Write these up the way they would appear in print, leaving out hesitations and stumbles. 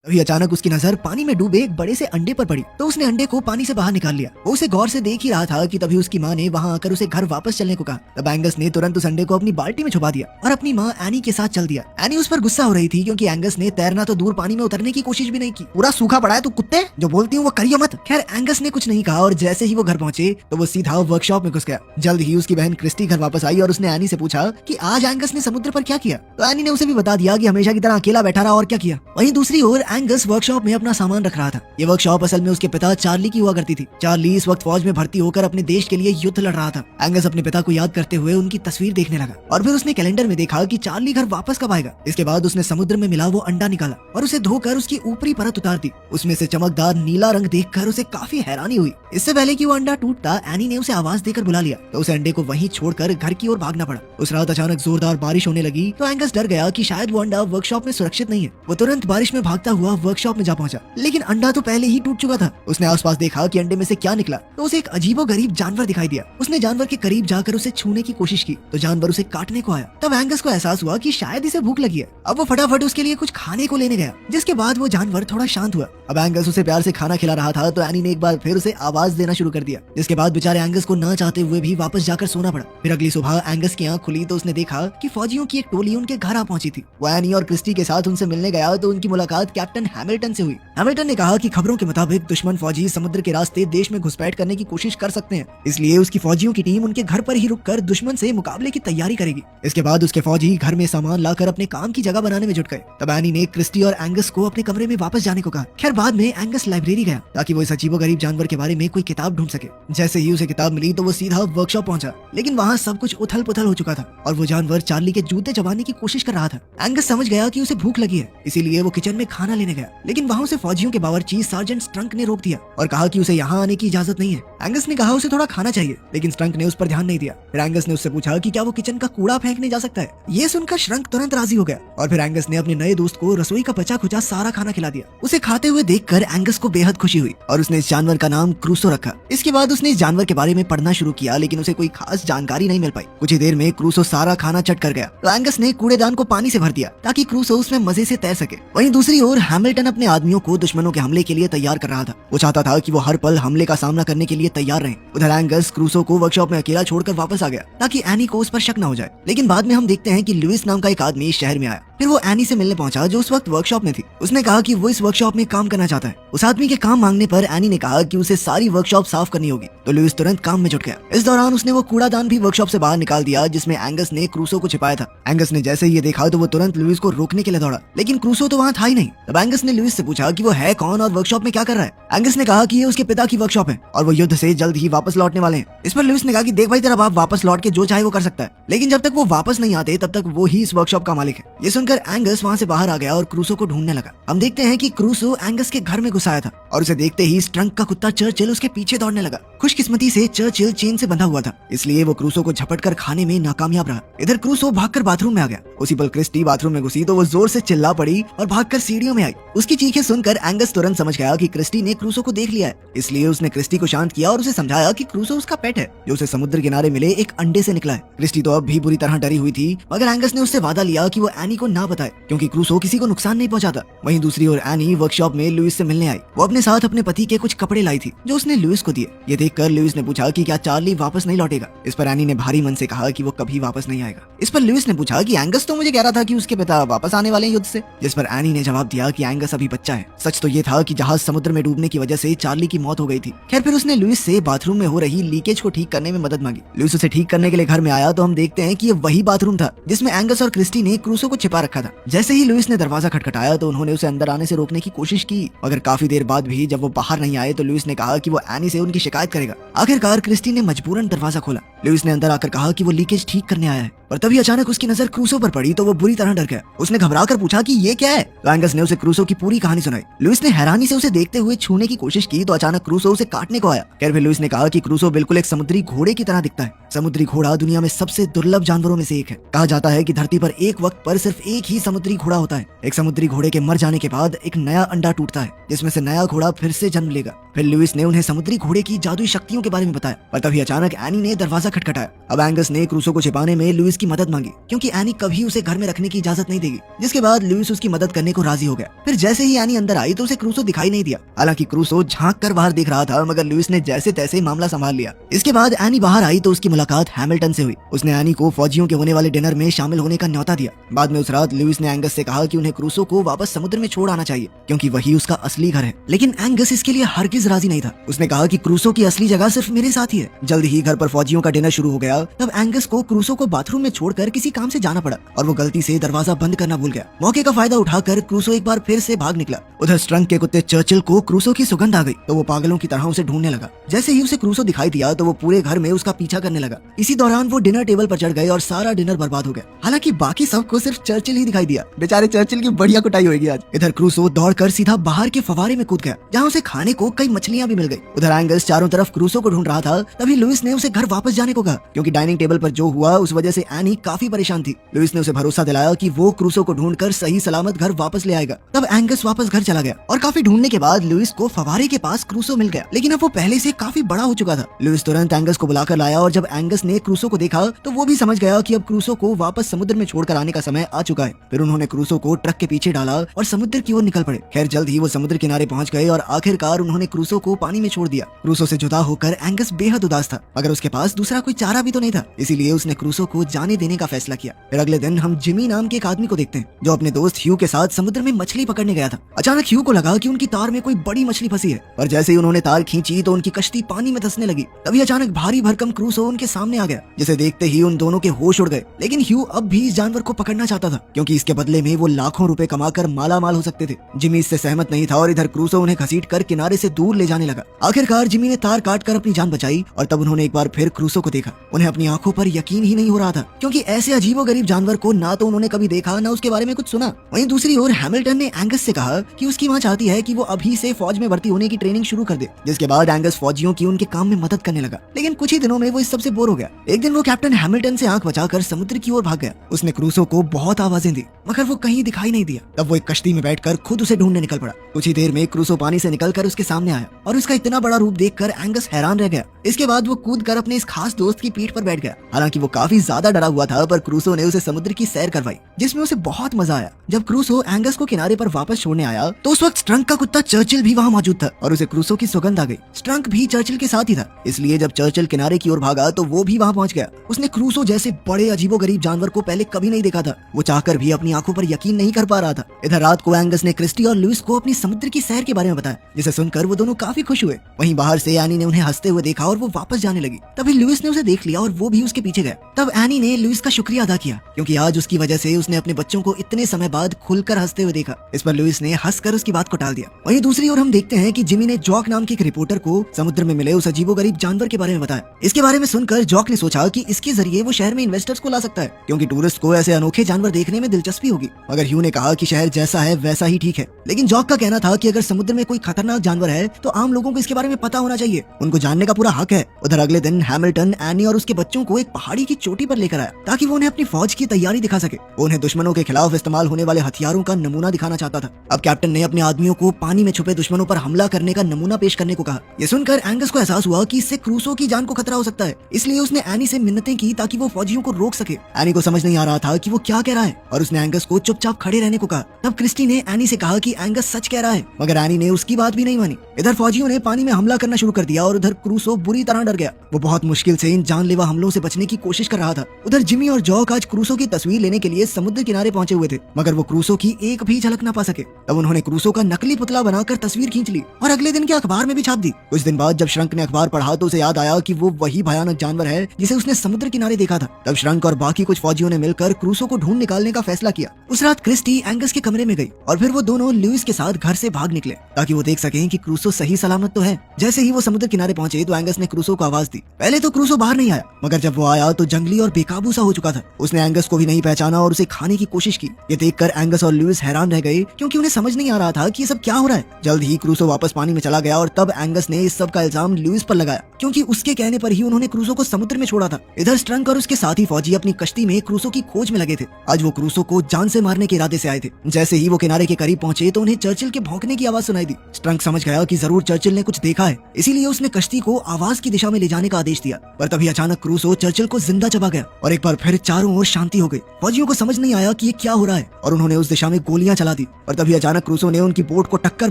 तभी अचानक उसकी नजर पानी में डूबे एक बड़े से अंडे पर पड़ी तो उसने अंडे को पानी से बाहर निकाल लिया। वो उसे गौर से देख ही रहा था कि तभी उसकी माँ ने वहाँ आकर उसे घर वापस चलने को कहा। तब एंगस ने तुरंत उस अंडे को अपनी बाल्टी में छुपा दिया और अपनी माँ एनी के साथ चल दिया। एनी उस पर गुस्सा हो रही थी क्योंकि एंगस ने तैरना तो दूर पानी में उतरने की कोशिश भी नहीं की। पूरा सूखा पड़ा है तू कुत्ते, जो बोलती हूँ वो करियो मत। खैर एंगस ने कुछ नहीं कहा और जैसे ही वो घर पहुंचे तो वो सीधा वर्कशॉप में घुस गया। जल्द ही उसकी बहन क्रिस्टी घर वापस आई और उसने एनी से पूछा कि आज एंगस ने समुद्र पर क्या किया। तो एनी ने उसे भी बता दिया कि हमेशा की तरह अकेला बैठा रहा और क्या किया। वहीं दूसरी ओर एंगस वर्कशॉप में अपना सामान रख रहा था। ये वर्कशॉप असल में उसके पिता चार्ली की हुआ करती थी। चार्ली इस वक्त फौज में भर्ती होकर अपने देश के लिए युद्ध लड़ रहा था। एंगस अपने पिता को याद करते हुए उनकी तस्वीर देखने लगा और फिर उसने कैलेंडर में देखा कि चार्ली घर वापस कब आएगा। इसके बाद उसने समुद्र में मिला वो अंडा निकाला और उसे धोकर उसकी ऊपरी परत उतार दी। उसमें से चमकदार नीला रंग देखकर उसे काफी हैरानी हुई। इससे पहले कि वो अंडा टूटता एनी ने उसे आवाज देकर बुला लिया तो उसे अंडे को वहीं छोड़कर घर की ओर भागना पड़ा। उस रात अचानक जोरदार बारिश होने लगी तो एंगस डर गया कि शायद वो अंडा वर्कशॉप में सुरक्षित नहीं है। वो तुरंत बारिश में भागता हुआ वर्कशॉप में जा पहुंचा, लेकिन अंडा तो पहले ही टूट चुका था। उसने आसपास देखा कि अंडे में से क्या निकला तो उसे एक अजीबोगरीब जानवर दिखाई दिया। उसने जानवर के करीब जाकर उसे छूने की कोशिश की तो जानवर उसे काटने को आया। तब एंगस को एहसास हुआ कि शायद इसे भूख लगी है। अब वो फटाफट उसके लिए कुछ खाने को लेने गया, जिसके बाद वो जानवर थोड़ा शांत हुआ। अब एंगस उसे प्यार से खाना खिला रहा था तो एनी ने एक बार फिर उसे आवाज देना शुरू कर दिया, जिसके बाद बेचारे एंगस को ना चाहते हुए भी वापस जाकर सोना पड़ा। फिर अगली सुबह एंगस की आंख खुली तो उसने देखा कि फौजियों की एक टोली उनके घर आ पहुंची थी। वो एनी और क्रिस्टी के साथ उनसे मिलने गया तो उनकी मुलाकात कैप्टन हैमिल्टन से हुई। हैमिल्टन ने कहा कि खबरों के मुताबिक दुश्मन फौजी समुद्र के रास्ते देश में घुसपैठ करने की कोशिश कर सकते हैं, इसलिए उसकी फौजियों की टीम उनके घर पर ही रुककर दुश्मन से मुकाबले की तैयारी करेगी। इसके बाद उसके फौजी घर में सामान लाकर अपने काम की जगह बनाने में जुट गए। तब एनी ने क्रिस्टी और एंगस को अपने कमरे में वापस जाने को कहा। खैर बाद में एंगस लाइब्रेरी गया ताकि वो इस अजीबोगरीब जानवर के बारे में कोई किताब ढूंढ सके। जैसे ही उसे किताब मिली तो वो सीधा वर्कशॉप पहुंचा, लेकिन वहाँ सब कुछ उथल पुथल हो चुका था और वो जानवर चार्ली के जूते चबाने की कोशिश कर रहा था। एंगस समझ गया कि उसे भूख लगी है, इसीलिए वो किचन में खाना लेने गया, लेकिन वहाँ उसे फौजियों के बावर्ची सार्जेंट स्ट्रंक ने रोक दिया और कहा कि उसे यहाँ आने की इजाजत नहीं है। एंगस ने कहा उसे थोड़ा खाना चाहिए, लेकिन स्ट्रंक ने उस पर ध्यान नहीं दिया। फिर एंगस ने उससे पूछा कि क्या वो किचन का कूड़ा फेंकने जा सकता है। ये सुनकर श्रंक तुरंत राजी हो गया और फिर एंगस ने अपने नए दोस्त को रसोई का बचा खुचा सारा खाना खिला दिया। उसे खाते हुए देखकर एंगस को बेहद खुशी हुई और उसने इस जानवर का नाम क्रूसो रखा। इसके बाद उसने इस जानवर के बारे में पढ़ना शुरू किया, लेकिन उसे कोई खास जानकारी नहीं मिल पाई। कुछ ही देर में क्रूसो सारा खाना चट कर गया तो एंगस ने कूड़ेदान को पानी से भर दिया ताकि क्रूसो उसमें मजे से तैर सके। वहीं दूसरी ओर हैमिल्टन अपने आदमियों को दुश्मनों के हमले के लिए तैयार कर रहा था। वो चाहता था कि वो हर पल हमले का सामना करने के लिए तैयार रहें। उधर एंगस क्रूसो को वर्कशॉप में अकेला छोड़कर वापस आ गया ताकि एनी को उस पर शक न हो जाए। लेकिन बाद में हम देखते हैं कि लुइस नाम का एक आदमी शहर में आया। फिर वो एनी से मिलने पहुंचा जो उस वक्त वर्कशॉप में थी। उसने कहा कि वो इस वर्कशॉप में काम करना चाहता है। उस आदमी के काम मांगने पर एनी ने कहा कि उसे सारी वर्कशॉप साफ करनी होगी, तो लुइस तुरंत काम में जुट गया। इस दौरान उसने वो कूड़ादान भी वर्कशॉप से बाहर निकाल दिया जिसमें एंगस ने क्रूसो को छिपाया था। एंगस ने जैसे ही ये देखा तो वो तुरंत लुइस को रोकने के लिए दौड़ा, लेकिन क्रूसो तो वहाँ था ही नहीं। तब एंगस ने लुइस से पूछा कि वो है कौन और वर्कशॉप में क्या कर रहा है। एंगस ने कहा कि ये उसके पिता की वर्कशॉप है और वो युद्ध से जल्द ही वापस लौटने वाले हैं। इस पर लुइस ने कहा कि देख भाई, तेरा बाप वापस लौट के जो चाहे वो कर सकता है, लेकिन जब तक वो वापस नहीं आते तब तक वो ही इस वर्कशॉप का मालिक है। ये सुनकर एंगस वहाँ से बाहर आ गया और क्रूसो को ढूंढने लगा। हम देखते हैं कि क्रूसो एंगस के घर में घुस आया था और उसे देखते ही स्ट्रंक का कुत्ता चर्चिल उसके पीछे दौड़ने लगा। खुशकिस्मती से चर्चिल चेन से बंधा हुआ था, इसलिए वो क्रूसो को झपट कर खाने में नाकामयाब रहा। इधर क्रूसो भागकर बाथरूम में आ गया। उसी पल क्रिस्टी बाथरूम में घुसी तो वो जोर से चिल्ला पड़ी और भागकर सीढ़ियों में आई। उसकी चीखें सुनकर एंगस तुरंत समझ गया कि क्रिस्टी ने क्रूसो को देख लिया है, इसलिए उसने क्रिस्टी को शांत किया और उसे समझाया कि क्रूसो उसका पेट है जो उसे समुद्र किनारे मिले एक अंडे से निकला है। क्रिस्टी तो अब भी बुरी तरह डरी हुई थी, मगर एंगस ने उससे वादा लिया कि वो एनी को ना बताए क्योंकि क्रूसो किसी को नुकसान नहीं पहुंचाता। वहीं दूसरी ओर एनी वर्कशॉप में लुइस से मिलने आई। वो अपने साथ अपने पति के कुछ कपड़े लाई थी जो उसने लुइस को दिए। ये देखकर लुइस ने पूछा कि क्या चार्ली वापस नहीं लौटेगा। इस पर एनी ने भारी मन से कहा कि वो कभी वापस नहीं आएगा। इस पर लुइस ने पूछा कि एंगस तो मुझे कह रहा था कि उसके पिता वापस आने वाले हैं युद्ध से। जिस पर एनी ने जवाब दिया कि एंगस अभी बच्चा है। सच तो ये था कि जहाज समुद्र में डूबने की वजह से चार्ली की मौत हो गई थी। खैर फिर उसने लुइस से बाथरूम में हो रही लीकेज को ठीक करने में मदद मांगी। लुइस उसे ठीक करने के लिए घर में आया तो हम देखते हैं कि ये वही बाथरूम था जिसमें एंगस और क्रिस्टी ने क्रूसो को छिपा रखा था। जैसे ही लुइस ने दरवाजा खटखटाया तो उन्होंने उसे अंदर आने से रोकने की कोशिश की, मगर काफी देर बाद भी जब वो बाहर नहीं आए तो लुइस ने कहा कि वो एनी से उनकी शिकायत करेगा। आखिरकार क्रिस्टी ने मजबूरन दरवाजा खोला। लुइस ने अंदर आकर कहा कि वो लीकेज ठीक करने आया है और तभी अचानक उसकी नजर क्रूसो पर पड़ी तो वो बुरी तरह डर गया। उसने घबराकर पूछा कि ये क्या है। तो एंगस ने उसे क्रूसो की पूरी कहानी सुनाई। लुइस ने हैरानी से उसे देखते हुए छूने की कोशिश की तो अचानक क्रूसो उसे काटने को आया। खैर फिर लुइस ने कहा कि क्रूसो बिल्कुल एक समुद्री घोड़े की तरह दिखता है। समुद्री घोड़ा दुनिया में सबसे दुर्लभ जानवरों में से एक है। कहा जाता है कि धरती पर एक वक्त पर सिर्फ एक ही समुद्री घोड़ा होता है। एक समुद्री घोड़े के मर जाने के बाद एक नया अंडा टूटता है जिसमें से नया घोड़ा फिर से जन्म लेगा। फिर लुइस ने उन्हें समुद्री घोड़े की जादुई शक्तियों के बारे में बताया, पर तभी अचानक एनी ने दरवाजा खटखटाया। अब एंगस ने क्रूसो को छिपाने में लुइस की उसकी मदद मांगी क्योंकि एनी कभी उसे घर में रखने की इजाजत नहीं देगी, जिसके बाद लुइस उसकी मदद करने को राजी हो गया। फिर जैसे ही एनी अंदर आई तो उसे क्रूसो दिखाई नहीं दिया। हालांकि क्रूसो झांक कर बाहर देख रहा था, मगर लुइस ने जैसे तैसे मामला संभाल लिया। इसके बाद एनी बाहर आई तो उसकी मुलाकात हैमिल्टन से हुई। उसने एनी को फौजियों के होने वाले डिनर में शामिल होने का न्योता दिया। बाद में उस रात लुइस ने एंगस से कहा कि उन्हें क्रूसो को वापस समुद्र में छोड़ आना चाहिए क्योंकि वही उसका असली घर है। लेकिन एंगस इसके लिए हरगिज राजी नहीं था। उसने कहा कि क्रूसो की असली जगह सिर्फ मेरे साथ ही है। जल्द ही घर पर फौजियों का डिनर शुरू हो गया। तब एंगस को क्रूसो को बाथरूम में छोड़कर किसी काम से जाना पड़ा और वो गलती से दरवाजा बंद करना भूल गया। मौके का फायदा उठाकर क्रूसो एक बार फिर से भाग निकला। उधर स्ट्रंक के कुत्ते चर्चिल को क्रूसो की सुगंध आ गई तो वो पागलों की तरह उसे ढूंढने लगा। जैसे ही उसे क्रूसो दिखाई दिया तो वो पूरे घर में उसका पीछा करने लगा। इसी दौरान वो डिनर टेबल पर चढ़ गए और सारा डिनर बर्बाद हो गया। हालांकि बाकी सबको सिर्फ चर्चिल ही दिखाई दिया। बेचारे चर्चिल की बढ़िया कुटाई होगी आज। इधर क्रूसो दौड़कर सीधा बाहर के फवारे में कूद गया जहाँ उसे खाने को कई मछलियां भी मिल गई। उधर एंगस चारों तरफ क्रूसो को ढूंढ रहा था। तभी लुइस ने उसे घर वापस जाने को कहा क्योंकि डाइनिंग टेबल पर जो हुआ उस वजह से एनी काफी परेशान थी। लुइस ने उसे भरोसा दिलाया कि वो क्रूसो को ढूंढकर सही सलामत घर वापस ले आएगा। तब एंगस वापस घर चला गया और काफी ढूंढने के बाद लुइस को फवारे के पास क्रूसो मिल गया, लेकिन अब वो पहले से काफी बड़ा हो चुका था। लुइस तुरंत एंगस को बुलाकर लाया और जब एंगस ने क्रूसो को देखा तो वो भी समझ गया कि अब क्रूसो को वापस समुद्र में छोड़कर आने का समय आ चुका है। फिर उन्होंने क्रूसो को ट्रक के पीछे डाला और समुद्र की ओर निकल पड़े। खैर जल्द ही वो समुद्र किनारे पहुंच गए और आखिरकार उन्होंने क्रूसो को पानी में छोड़ दिया। क्रूसो से जुदा होकर एंगस बेहद उदास था, मगर उसके पास दूसरा कोई चारा भी तो नहीं था, इसीलिए उसने क्रूसो को जाने देने का फैसला किया। फिर अगले दिन हम जिमी नाम के एक आदमी को देखते हैं जो अपने दोस्त ह्यू के साथ समुद्र में मछली पकड़ने गया था। अचानक ह्यू को लगा कि उनकी तार में कोई बड़ी मछली फंसी है और जैसे ही उन्होंने तार खींची तो उनकी कश्ती पानी में धंसने लगी। तभी अचानक भारी भरकम क्रूसो उनके सामने आ गया, जिसे देखते ही उन दोनों के होश उड़ गए। लेकिन ह्यू अब भी इस जानवर को पकड़ना चाहता था क्योंकि इसके बदले में वो लाखों रुपए कमाकर माला माल हो सकते थे। जिमी इससे सहमत नहीं था और इधर क्रूसो उन्हें घसीट कर किनारे से दूर ले जाने लगा। आखिरकार जिमी ने तार काट कर अपनी जान बचाई और तब उन्होंने एक बार फिर क्रूसो को देखा। उन्हें अपनी आंखों पर यकीन ही नहीं हो रहा था क्योंकि ऐसे अजीबोगरीब जानवर को ना तो उन्होंने कभी देखा ना उसके बारे में कुछ सुना। वहीं दूसरी ओर हैमिल्टन ने एंगस से कहा कि उसकी मां चाहती है कि वो अभी से फौज में भर्ती होने की ट्रेनिंग शुरू कर दे, जिसके बाद एंगस फौजियों की उनके काम में मदद करने लगा। लेकिन कुछ ही दिनों में वो इस सबसे बोर हो गया। एक दिन वो कैप्टन हैमिल्टन से आंख बचाकर समुद्र की ओर भाग गया। उसने क्रूसो को बहुत आवाजें दी मगर वो कहीं दिखाई नहीं दिया। तब वो एक कश्ती में बैठकर खुद उसे ढूंढने निकल पड़ा। कुछ ही देर में क्रूसो पानी से निकलकर उसके सामने आया और उसका इतना बड़ा रूप देखकर एंगस हैरान रह गया। इसके बाद वो कूदकर अपने इस खास दोस्त की पीठ पर बैठ गया। हालांकि वो काफी ज्यादा डरा हुआ था, पर क्रूसो ने उसे समुद्र की सैर करवाई जिसमें उसे बहुत मजा आया। जब क्रूसो एंगस को किनारे पर वापस छोड़ने आया तो उस वक्त स्ट्रंक का कुत्ता चर्चिल भी वहाँ मौजूद था और उसे क्रूसो की सुगंध आ गई। स्ट्रंक भी चर्चिल के साथ ही था, इसलिए जब चर्चिल किनारे की ओर भागा तो वो भी वहाँ पहुँच गया। उसने क्रूसो जैसे बड़े अजीबोगरीब जानवर को पहले कभी नहीं देखा था। वो चाहकर भी अपनी आंखों पर यकीन नहीं कर पा रहा था। इधर रात को एंगस ने क्रिस्टी और लुइस को अपनी समुद्र की सैर के बारे में बताया, जिसे सुनकर वो दोनों काफी खुश हुए। वहीं बाहर से एनी ने उन्हें हंसते हुए देखा और वो वापस जाने लगी। तभी लुइस ने उसे देख लिया और वो भी उसके पीछे गया। तब एनी ने लुइस का शुक्रिया अदा किया क्योंकि आज उसकी वजह से उसने अपने बच्चों को इतने समय बाद खुलकर हंसते हुए देखा। इस पर लुइस ने हंसकर उसकी बात को टाल दिया। वहीं दूसरी ओर हम देखते हैं कि जिमी ने जॉक नाम के एक रिपोर्टर को समुद्र में मिले उस अजीबोगरीब जानवर के बारे में बताया। इसके बारे में सुनकर जॉक ने सोचा कि इसके जरिए वो शहर में इन्वेस्टर्स को ला सकता है क्योंकि टूरिस्ट को ऐसे अनोखे जानवर देखने में दिलचस्पी होगी। मगर ह्यू ने कहा कि शहर जैसा है वैसा ही ठीक है। लेकिन जॉक का कहना था कि अगर समुद्र में कोई खतरनाक जानवर है तो आम लोगों को इसके बारे में पता होना चाहिए, उनको जानने का पूरा हक है। उधर अगले दिन हैमिल्टन एनी और उसके बच्चों को एक पहाड़ी की चोटी पर लेकर आया ताकि वो उन्हें अपनी फौज की तैयारी दिखा सके। वो उन्हें दुश्मनों के खिलाफ इस्तेमाल होने वाले हथियारों का नमूना दिखाना चाहता था। अब कैप्टन ने अपने आदमियों को पानी में छुपे दुश्मनों पर हमला करने का नमूना पेश करने को कहा। ये सुनकर एंगस को एहसास हुआ कि इससे क्रूसो की जान को खतरा हो सकता है, इसलिए उसने एनी से मिन्नतें की ताकि वो फौजियों को रोक सके। एनी को समझ नहीं आ रहा था कि वो क्या कह रहा है और उसने एंगस को चुपचाप खड़े रहने को कहा। तब क्रिस्टी ने एनी से कहा कि एंगस सच कह रहा है, मगर एनी ने उसकी बात भी नहीं मानी। इधर फौजियों ने पानी में हमला करना शुरू कर दिया और उधर क्रूसो बुरी तरह डर गया। वो बहुत मुश्किल से इन जानलेवा हमलों से बचने की कोशिश कर रहा था। उधर जिमी और जॉक आज क्रूसो की तस्वीर लेने के लिए समुद्र किनारे पहुंचे हुए थे, मगर वो क्रूसो की एक भी झलक न पा सके। तब उन्होंने क्रूसो का नकली पुतला बनाकर तस्वीर खींच ली और अगले दिन के अखबार में भी छाप दी। कुछ दिन बाद जब श्रंक ने अखबार पढ़ा तो उसे याद आया कि वो वही भयानक जानवर है जिसे उसने समुद्र किनारे देखा था। तब श्रंक और बाकी कुछ फौजियों ने मिलकर क्रूसो को ढूंढ निकालने का फैसला किया। उस रात क्रिस्टी एंगस के कमरे में गई और फिर वो दोनों लुइस के साथ घर से भाग निकले ताकि वो देख सकें कि क्रूसो सही सलामत तो है। जैसे ही वो समुद्र किनारे पहुंचे तो एंगस ने क्रूसो को आवाज दी। पहले तो क्रूसो बाहर नहीं आया, मगर जब वो आया तो जंगली और बेकाबू सा हो चुका था। उसने एंगस को भी नहीं पहचाना और उसे खाने की कोशिश की। ये देखकर एंगस और लुइस हैरान रह गए क्योंकि उन्हें समझ नहीं आ रहा था कि ये सब क्या हो रहा है। जल्द ही क्रूसो वापस पानी में चला गया और तब एंगस ने इस सब का इल्जाम लुइस पर लगाया क्योंकि उसके कहने पर ही उन्होंने क्रूसो को समुद्र में छोड़ा था। इधर स्ट्रंक और उसके साथी फौजी अपनी कश्ती में क्रूसो की खोज में लगे थे। आज वो क्रूसो को जान से मारने के इरादे से आए थे। जैसे ही वो किनारे के करीब पहुंचे तो उन्हें चर्चिल के भौंकने की आवाज सुनाई दी। स्ट्रंक समझ गया कि जरूर चर्चिल ने कुछ देखा है, इसीलिए उसने कश्ती को आवाज की दिशा में ले जाने का आदेश दिया। पर तभी अचानक क्रूसो चर्चिल को जिंदा चबा गया और एक बार फिर चारों ओर शांति हो गई। फौजियों को समझ नहीं आया कि ये क्या हो रहा है और उन्होंने उस दिशा में गोलियां चला दी। और तभी अचानक क्रूसो ने उनकी बोट को टक्कर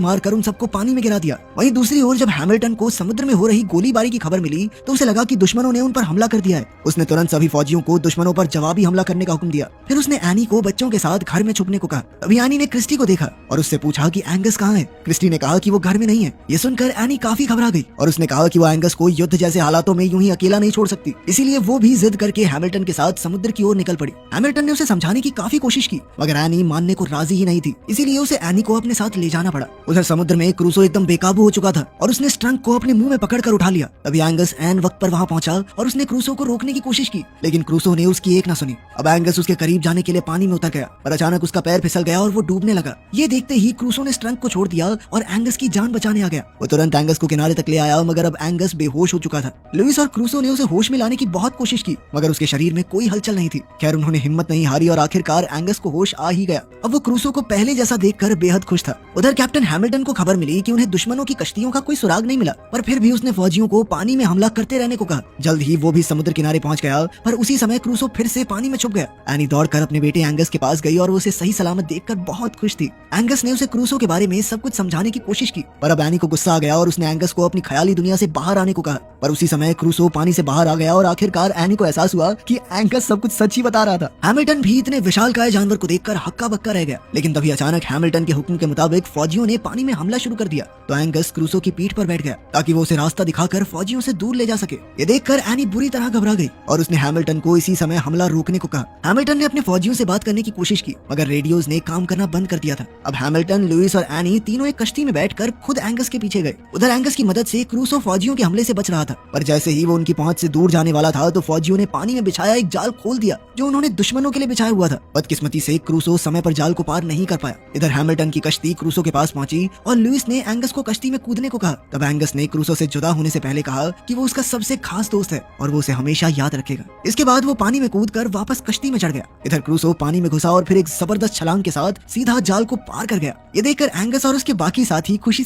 मारकर उन सबको पानी में गिरा दिया। वहीं दूसरी ओर जब हैमिल्टन को समुद्र में हो रही गोलीबारी की खबर मिली तो उसे लगा कि दुश्मनों ने उन पर हमला कर दिया है। उसने तुरंत सभी फौजियों को दुश्मनों पर जवाबी हमला करने का हुक्म दिया। फिर उसने एनी को बच्चों के साथ घर में छुपने को कहा। तभी एनी ने क्रिस्टी को देखा और उससे पूछा कि एंगस कहाँ है। क्रिस्टी ने कहा कि वो घर में नहीं है। ये सुनकर एनी काफी घबरा गई और उसने कहा कि वो एंगस को युद्ध जैसे हालातों में यूं ही अकेला नहीं छोड़ सकती, इसीलिए वो भी जिद करके हैमिल्टन के साथ समुद्र की ओर निकल पड़ी। हैमिल्टन ने उसे समझाने की काफी कोशिश की मगर एनी मानने को राजी ही नहीं थी, इसीलिए उसे एनी को अपने साथ ले जाना पड़ा। उधर समुद्र में क्रूसो एकदम बेकाबू हो चुका था और उसने स्ट्रंक को अपने मुंह में पकड़कर उठा लिया। तभी एंगस एन वक्त पर वहां पहुंचा और उसने क्रूसो को रोकने की कोशिश की, लेकिन क्रूसो ने उसकी एक न सुनी। अब एंगस उसके करीब जाने के लिए पानी में उतर गया पर अचानक उसका पैर फिसल गया और वो डूबने लगा। ये देखते ही क्रूसो ने स्ट्रंक को छोड़ दिया और एंगस की जान बचाने आ गया। वो तुरंत एंगस को किनारे तक ले आया मगर अब एंगस बेहोश हो चुका था। लुइस और क्रूसो ने उसे होश में लाने की बहुत कोशिश की मगर उसके शरीर में कोई हलचल नहीं थी। खैर उन्होंने हिम्मत नहीं हारी और आखिरकार एंगस को होश आ ही गया। अब वो क्रूसो को पहले जैसा देखकर बेहद खुश था। उधर कैप्टन हैमिल्टन को खबर मिली कि उन्हें दुश्मनों की कश्तियों का कोई सुराग नहीं मिला, पर फिर भी उसने फौजियों को पानी में हमला करते रहने को कहा। जल्द ही वो भी समुद्र किनारे पहुंच गया पर उसी समय क्रूसो फिर से पानी में छुप गया। एनी दौड़कर अपने बेटे एंगस के पास गई और वो उसे सही सलामत देखकर बहुत खुश थी। एंगस ने उसे क्रूसो के बारे में सब कुछ समझाने की कोशिश की पर अब एनी को गुस्सा आ गया और उसने एंगस को अपनी ख्याली दुनिया से बाहर आने को कहा। पर उसी समय क्रूसो पानी से बाहर आ गया और आखिरकार एनी को एहसास हुआ कि एंगस सब कुछ सच ही बता रहा था। हैमिल्टन भी इतने विशालकाय जानवर को देखकर हक्का बक्का रह गया, लेकिन तभी अचानक हैमिल्टन के हुक्म के मुताबिक फौजियों ने पानी में हमला शुरू कर दिया। तो एंगस क्रूसो की पीठ पर बैठ गया ताकि वो उसे रास्ता दिखाकर फौजियों से दूर ले जा सके। ये देखकर एनी बुरी तरह घबरा गई और उसने हैमिल्टन को इसी समय हमला रोकने को कहा। हैमिल्टन ने अपने फौजियों से बात करने की कोशिश की मगर रेडियोज ने काम करना बंद कर दिया था। अब हैमिल्टन, लुइस और एनी तीनों एक कश्ती में बैठकर खुद एंगस के पीछे गए। उधर एंगस की मदद से क्रूसो फौजियों के हमले से बच रहा था, पर जैसे ही वो उनकी पहुंच से दूर जाने वाला था तो फौजियों ने पानी में बिछाया एक जाल खोल दिया जो उन्होंने दुश्मनों के लिए बिछाया हुआ था। बदकिस्मती से क्रूसो समय पर जाल को पार नहीं कर पाया। इधर हैमिल्टन की कश्ती क्रूसो के पास पहुंची और लुइस ने एंगस को कश्ती में कूदने को कहा। तब एंगस ने क्रूसो से जुदा होने से पहले कहा कि वो उसका सबसे खास दोस्त है और वो उसे हमेशा याद रखेगा। इसके बाद वो पानी में कूदकर वापस कश्ती में चढ़ गया। इधर क्रूसो पानी में घुसा और फिर एक जबरदस्त छलांग के साथ सीधा जाल को पार कर गया। ये देखकर एंगस और उसके बाकी साथी खुशी